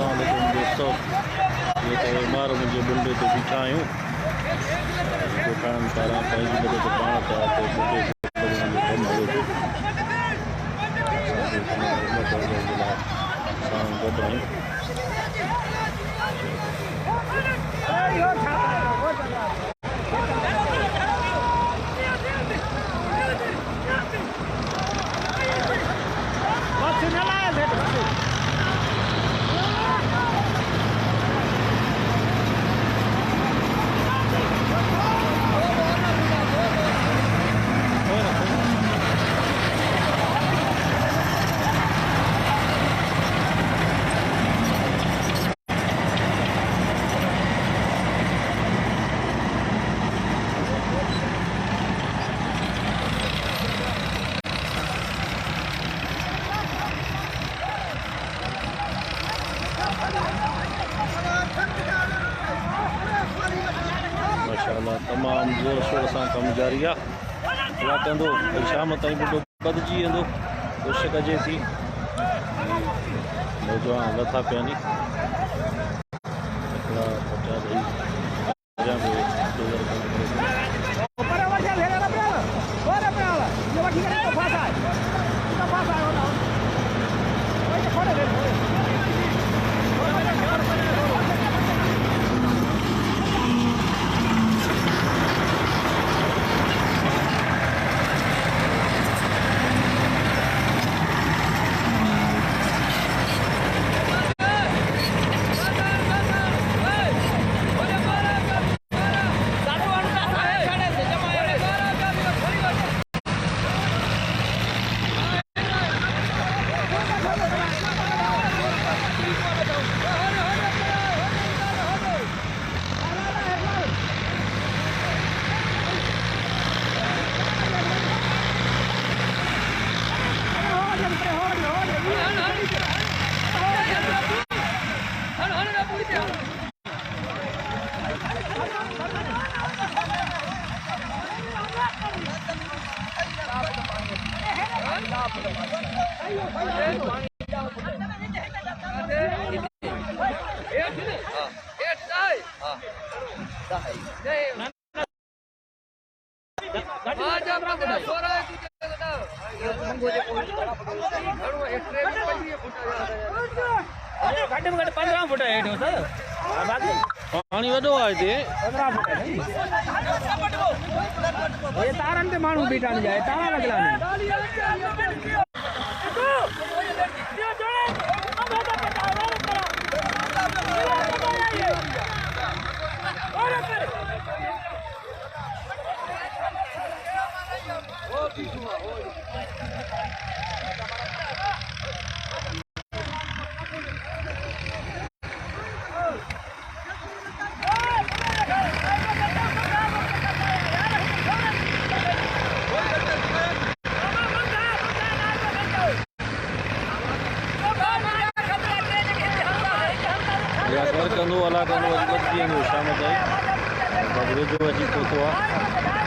अस्सलामुअलैकुम दोस्तों, ये तो मार मुझे बुंडे तो बीठा आयूं दुकान पारा पंहिंजी करे तो पाण था तो बुके कम हो जो सां गॾु आहियूं। माशाअल्लाह तमाम जोर शोर से कम जारी है। अला कंदो शाम ताईं बुढो बदिजी वेंदो कोशिशि कजे थी नौजवान लथा पिया नी हिकिड़ा पचा ॾेई अॻियां बि पानी वॾो आहे हिते 15 फुट ये तारन ते माण्हू बीठा न जाए तारा लगला नहीं कंदो अला कंदो शाम ताईं वेझो अची पहुतो आहे।